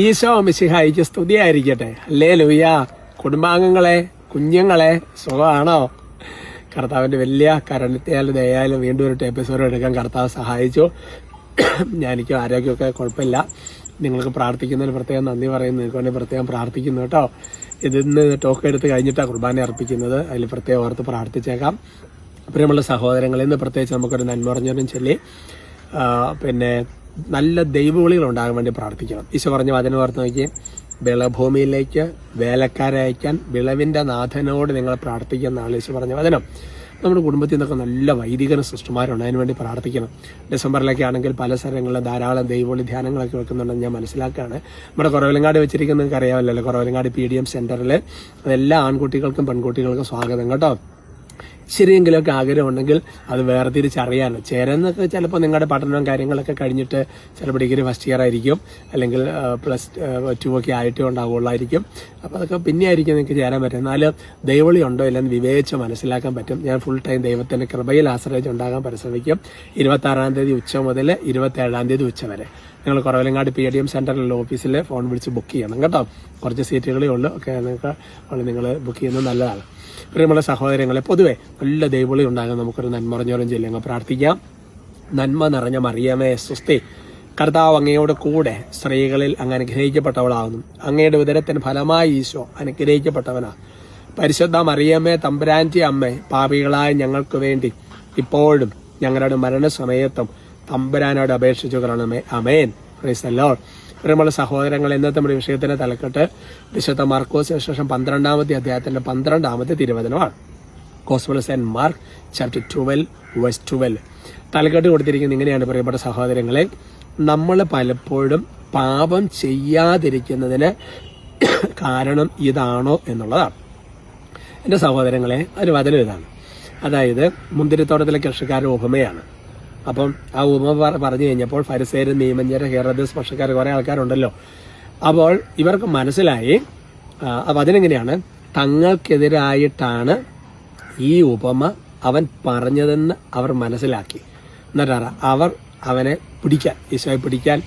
ഈശോ മിശിഹായിക്ക് സ്തുതിയായിരിക്കട്ടെ. ഹല്ലേലൂയ. കുടുംബാംഗങ്ങളെ, കുഞ്ഞുങ്ങളെ, സുഖമാണോ? കർത്താവിൻ്റെ വലിയ കരുണയാലും ദയാലും വീണ്ടും ഒരു എപ്പിസോഡ് എടുക്കാൻ കർത്താവ് സഹായിച്ചു. എനിക്ക് ആരോഗ്യമൊക്കെ കുഴപ്പമില്ല. നിങ്ങൾക്ക് പ്രാർത്ഥിക്കുന്നതിന് പ്രത്യേകം നന്ദി പറയുന്നു. നിങ്ങൾക്ക് വേണ്ടി പ്രത്യേകം പ്രാർത്ഥിക്കുന്നു കേട്ടോ. ഇതിന്ന് ടോക്ക് എടുത്ത് കഴിഞ്ഞിട്ടാണ് കുർബാന അർപ്പിക്കുന്നത്. അതിൽ പ്രത്യേകം ഓർത്ത് പ്രാർത്ഥിച്ചേക്കാം. പ്രിയമുള്ള സഹോദരങ്ങളിൽ നിന്ന് പ്രത്യേകിച്ച് നമുക്കൊരു നന്മറിഞ്ഞവരും ചൊല്ലി പിന്നെ നല്ല ദൈവവിളികൾ ഉണ്ടാകാൻ വേണ്ടി പ്രാർത്ഥിക്കണം. ഈശോ പറഞ്ഞ വചനം ഓർത്ത് നോക്കി, വിളഭൂമിയിലേക്ക് വേലക്കാരെ അയക്കാൻ വിളവിൻ്റെ നാഥനോട് നിങ്ങൾ പ്രാർത്ഥിക്കുന്നതാണ് ഈശോ പറഞ്ഞ വചനം. നമ്മുടെ കുടുംബത്തിൽ നിന്നൊക്കെ നല്ല വൈദികന സൃഷ്ടിമാരുണ്ട്, അതിന് വേണ്ടി പ്രാർത്ഥിക്കണം. ഡിസംബറിലൊക്കെ ആണെങ്കിൽ പല സ്ഥലങ്ങളിലും ധാരാളം ദൈവവിളി ധ്യാനങ്ങളൊക്കെ വെക്കുന്നുണ്ടെന്ന് ഞാൻ മനസ്സിലാക്കുകയാണ്. നമ്മുടെ കുറവലങ്ങാട് വെച്ചിരിക്കുന്നത് നിങ്ങൾക്ക് അറിയാമല്ലോ, കുറവലങ്ങാട് PDM സെന്ററിൽ എല്ലാ ആൺകുട്ടികൾക്കും പെൺകുട്ടികൾക്കും സ്വാഗതം കേട്ടോ. ശരിയെങ്കിലൊക്കെ ആഗ്രഹമുണ്ടെങ്കിൽ അത് വേർതിരിച്ചറിയാനോ ചേരുന്നൊക്കെ ചിലപ്പോൾ നിങ്ങളുടെ പഠനവും കാര്യങ്ങളൊക്കെ കഴിഞ്ഞിട്ട് ചിലപ്പോൾ ഡിഗ്രി ഫസ്റ്റ് ഇയർ ആയിരിക്കും, അല്ലെങ്കിൽ +2 ഒക്കെ ആയിട്ടേ ഉണ്ടാവുള്ളായിരിക്കും. അപ്പോൾ അതൊക്കെ പിന്നെ ആയിരിക്കും നിങ്ങൾക്ക് ചേരാൻ പറ്റും. എന്നാലും ദൈവവിളി ഉണ്ടോ ഇല്ലെന്ന് വിവേചിച്ച് മനസ്സിലാക്കാൻ പറ്റും. ഞാൻ ഫുൾ ടൈം ദൈവത്തിൻ്റെ കൃപയിൽ ആശ്രയിച്ച് ഉണ്ടാകാൻ പരിശ്രമിക്കും. 26-ാം തീയതി ഉച്ച മുതൽ 27-ാം തീയതി ഉച്ച വരെ നിങ്ങൾ കുറവലങ്ങാട് PDM സെന്ററിലുള്ള ഓഫീസിൽ ഫോൺ വിളിച്ച് ബുക്ക് ചെയ്യണം കേട്ടോ. കുറച്ച് സീറ്റുകളേ ഉള്ളൂ. ഒക്കെ നിങ്ങൾ ബുക്ക് ചെയ്യുന്നത് നല്ലതാണ്. പ്രിയമുള്ള സഹോദരങ്ങളെ, പൊതുവെ നല്ല ദൈവവിളി ഉണ്ടാകാൻ നമുക്കൊരു നന്മറിഞ്ഞോരം ചൊല്ലി പ്രാർത്ഥിക്കാം. നന്മ നിറഞ്ഞ മറിയമേ സ്വസ്തി, കർത്താവ് അങ്ങയോട് കൂടെ സ്ത്രീകളിൽ അങ്ങ് അനുഗ്രഹിക്കപ്പെട്ടവളാകുന്നു. അങ്ങയുടെ ഉദരത്തിന് ഫലമായി ഈശോ അനുഗ്രഹിക്കപ്പെട്ടവനാ. പരിശുദ്ധ മറിയമേ തമ്പുരാന്റെ അമ്മേ, പാപികളായ ഞങ്ങൾക്ക് വേണ്ടി ഇപ്പോഴും ഞങ്ങളുടെ മരണസമയത്തും തമ്പുരാനോട് അപേക്ഷിച്ചു കൊള്ളണമേ. ആമേൻ. Praise the Lord. പ്രിയമുള്ള സഹോദരങ്ങൾ, ഇന്നത്തെ നമ്മുടെ വിഷയത്തിന്റെ തലക്കെട്ട് വിശുദ്ധ മാർക്കോസ് സുവിശേഷം 12-ാമത്തെ അധ്യായത്തിന്റെ 12-ാമത്തെ തിരുവചനമാണ്. Gospel of Saint Mark chapter 12:12. തലക്കെട്ട് കൊടുത്തിരിക്കുന്നത് ഇങ്ങനെയാണ്. പ്രിയപ്പെട്ട സഹോദരങ്ങളെ, നമ്മൾ പലപ്പോഴും പാപം ചെയ്യാതിരിക്കുന്നതിന് കാരണം ഇതാണോ എന്നുള്ളതാണ്. എൻ്റെ സഹോദരങ്ങളെ, ഒരു വചനം ഇതാണ്. അതായത് മുന്തിരിത്തോട്ടത്തിലെ കൃഷിക്കാരുടെ ഉപമയാണ്. അപ്പം ആ ഉപമ പറഞ്ഞു കഴിഞ്ഞപ്പോൾ ഫരിസേയരും നിയമജ്ഞരും ഹെറോദസ് പക്ഷക്കാർ കുറേ ആൾക്കാരുണ്ടല്ലോ. അപ്പോൾ ഇവർക്ക് മനസ്സിലായി അതിനെങ്ങനെയാണ് തങ്ങൾക്കെതിരായിട്ടാണ് ഈ ഉപമ അവൻ പറഞ്ഞതെന്ന് അവർ മനസ്സിലാക്കി. എന്നിട്ടാണ് അവർ അവനെ പിടിക്കാൻ, ഈശോയെ പിടിക്കാൻ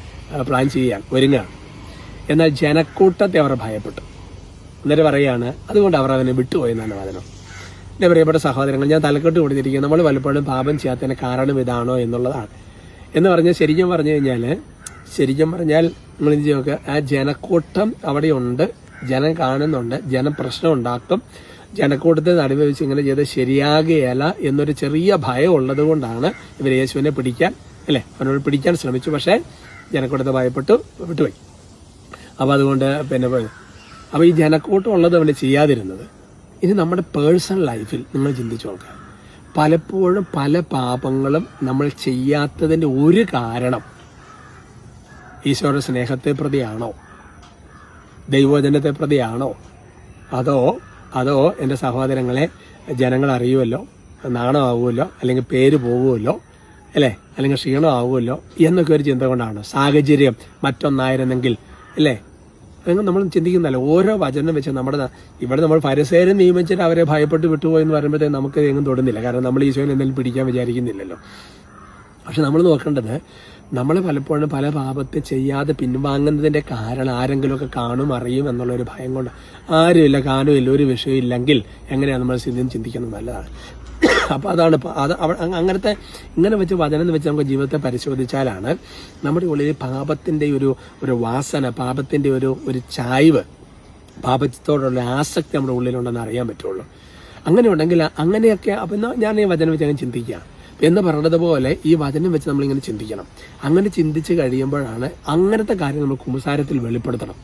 പ്ലാൻ ചെയ്യാൻ ഒരുങ്ങുകയാണ്. എന്നാൽ ജനക്കൂട്ടത്തെ അവർ ഭയപ്പെട്ടു. എന്നിട്ട് പറയുകയാണ് അതുകൊണ്ട് അവർ അവനെ വിട്ടുപോയെന്നാണ് വചനം. എൻ്റെ പ്രിയപ്പെട്ട സഹോദരങ്ങൾ, ഞാൻ തലക്കെട്ട് കൊടുത്തിരിക്കുന്നത് നമ്മൾ പലപ്പോഴും പാപം ചെയ്യാത്തതിന് കാരണം ഇതാണോ എന്നുള്ളതാണ്. എന്ന് പറഞ്ഞാൽ ശരിക്കും പറഞ്ഞാൽ നിങ്ങൾ എന്ത് ചെയ്യുക, ആ ജനക്കൂട്ടം അവിടെയുണ്ട്, ജനം കാണുന്നുണ്ട്, ജനം പ്രശ്നം ഉണ്ടാക്കും, ജനക്കൂട്ടത്തെ നടുവ് വെച്ച് ഇങ്ങനെ ചെയ്ത് ശരിയാകുകയല്ല എന്നൊരു ചെറിയ ഭയം ഉള്ളത് കൊണ്ടാണ് ഇവർ യേശുവിനെ പിടിക്കാൻ അവനോട് പിടിക്കാൻ ശ്രമിച്ചു. പക്ഷേ ജനക്കൂട്ടത്തെ ഭയപ്പെട്ടു വിട്ടുപോയി. അപ്പോൾ അതുകൊണ്ട് അപ്പോൾ ഈ ജനക്കൂട്ടം ഉള്ളത് അവന് ചെയ്യാതിരുന്നത്. ഇനി നമ്മുടെ പേഴ്സണൽ ലൈഫിൽ നിങ്ങൾ ചിന്തിച്ചു നോക്കുക, പലപ്പോഴും പല പാപങ്ങളും നമ്മൾ ചെയ്യാത്തതിൻ്റെ ഒരു കാരണം ഈശോയുടെ സ്നേഹത്തെ പ്രതിയാണോ, ദൈവവചനത്തെ പ്രതിയാണോ, അതോ എൻ്റെ സഹോദരങ്ങളെ ജനങ്ങൾ അറിയുമല്ലോ, നാണമാവുമല്ലോ, അല്ലെങ്കിൽ പേര് പോകുമല്ലോ, അല്ലെങ്കിൽ ക്ഷീണമാവുമല്ലോ എന്നൊക്കെ ഒരു ചിന്ത കൊണ്ടാണ്. സാഹചര്യം മറ്റൊന്നായിരുന്നെങ്കിൽ നമ്മൾ ചിന്തിക്കുന്നല്ലോ. ഓരോ വചനം വെച്ച് ഇവിടെ നമ്മൾ ഫരിസേയരും നിയമിച്ചിട്ട് അവരെ ഭയപ്പെട്ട് വിട്ടുപോയെന്ന് പറയുമ്പോഴത്തേക്ക് നമുക്ക് എങ്ങും തൊടുന്നില്ല. കാരണം നമ്മൾ ഈശോയിൽ എന്തെങ്കിലും പിടിക്കാൻ വിചാരിക്കുന്നില്ലല്ലോ. പക്ഷെ നമ്മൾ നോക്കേണ്ടത്, നമ്മൾ പലപ്പോഴും പല പാപത്തെ ചെയ്യാതെ പിൻവാങ്ങുന്നതിൻ്റെ കാരണം ആരെങ്കിലുമൊക്കെ കാണും അറിയും എന്നുള്ളൊരു ഭയം കൊണ്ട്. ആരുമില്ല, കാണുമില്ല, ഒരു വിഷയമില്ലെങ്കിൽ എങ്ങനെയാണ് നമ്മൾ ചിന്തിക്കുന്നത് നല്ലതാണ്. അപ്പോൾ അതാണ് ഇങ്ങനെ വെച്ച് വചനം വെച്ച് നമുക്ക് ജീവിതത്തെ പരിശോധിച്ചാലാണ് നമ്മുടെ ഉള്ളിൽ പാപത്തിൻ്റെ ഒരു വാസന, പാപത്തിൻ്റെ ഒരു ചായ്വ്, പാപത്തോടുള്ള ആസക്തി നമ്മുടെ ഉള്ളിലുണ്ടെന്ന് അറിയാൻ പറ്റുള്ളൂ. അങ്ങനെ ഉണ്ടെങ്കിൽ അങ്ങനെയൊക്കെ അപ്പം ഞാൻ ഈ വചനം വെച്ച് അങ്ങനെ ചിന്തിക്കുക എന്ന് പറഞ്ഞതുപോലെ ഈ വചനം വെച്ച് നമ്മളിങ്ങനെ ചിന്തിക്കണം. അങ്ങനെ ചിന്തിച്ച് കഴിയുമ്പോഴാണ് അങ്ങനത്തെ കാര്യം നമ്മൾ കുമ്പസാരത്തിൽ വെളിപ്പെടുത്തണം.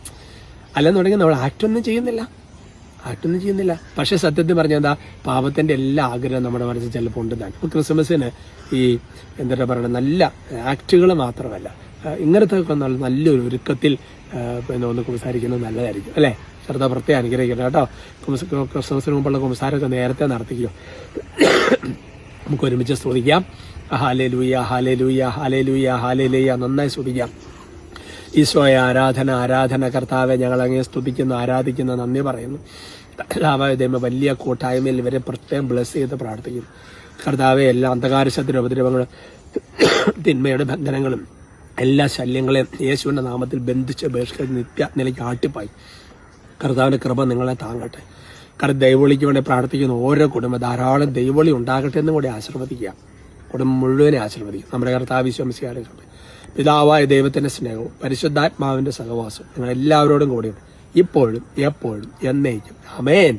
അല്ലെന്നുണ്ടെങ്കിൽ നമ്മൾ ആക്റ്റൊന്നും ചെയ്യുന്നില്ല. പക്ഷെ സത്യത്തിൽ പറഞ്ഞാൽ എന്താ, പാപത്തിന്റെ എല്ലാ ആഗ്രഹം നമ്മുടെ മനസ്സിൽ ചിലപ്പോൾ ഉണ്ടെന്നാണ്. ഇപ്പോൾ ക്രിസ്മസിന് ഈ എന്താ പറയുക, നല്ല ആക്റ്റുകൾ മാത്രമല്ല, ഇങ്ങനത്തെ ഒക്കെ നല്ലൊരു ഒരുക്കത്തിൽ ഒന്ന് കുമ്പസാരിക്കുന്നത് നല്ലതായിരിക്കും അല്ലേ. ശ്രദ്ധ പ്രത്യേകം അനുഗ്രഹിക്കണം കേട്ടോ. ക്രിസ്മസിന് മുമ്പുള്ള കുമ്പസാരമൊക്കെ നേരത്തെ നടത്തിക്കോ. നമുക്ക് ഒരുമിച്ച് സ്തുതിക്കാം. Hallelujah, hallelujah, hallelujah, hallelujah. നന്നായി സ്തുതിക്കാം. ഈശോയെ ആരാധന കർത്താവെ, ഞങ്ങൾ അങ്ങേ സ്തുതിക്കുന്നു, ആരാധിക്കുന്നു, നന്ദി പറയുന്നു. കർത്താവായ ദൈവം വലിയ കൂട്ടായ്മയിൽ ഇവരെ പ്രത്യേകം ബ്ലെസ് ചെയ്ത് പ്രാർത്ഥിക്കുന്നു. കർത്താവെ, എല്ലാ അന്ധകാരശത്തിൻ്റെ ഉപദ്രവങ്ങളും തിന്മയുടെ ബന്ധനങ്ങളും എല്ലാ ശല്യങ്ങളെയും യേശുവിൻ്റെ നാമത്തിൽ ബന്ധിച്ച് ബഹിഷ്കരിച്ച് നിത്യ നിലയ്ക്ക് ആട്ടിപ്പായി. കർത്താവിൻ്റെ കൃപ നിങ്ങളെ താങ്ങട്ടെ. കാരണം ദൈവവിളിക്ക് വേണ്ടി പ്രാർത്ഥിക്കുന്ന ഓരോ കുടുംബം ധാരാളം ദൈവവിളി ഉണ്ടാകട്ടെ എന്നും കൂടി ആശീർവദിക്കുക. കുടുംബം മുഴുവനെ ആശീർവദിക്കുക. നമ്മുടെ കർത്താവ് വിശ്വസിക്കാതെ പിതാവായ ദൈവത്തിൻ്റെ സ്നേഹവും പരിശുദ്ധാത്മാവിൻ്റെ സഹവാസവും നിങ്ങളെല്ലാവരോടും കൂടിയുണ്ട്, ഇപ്പോഴും എപ്പോഴും എന്നേക്കും. ആമേൻ.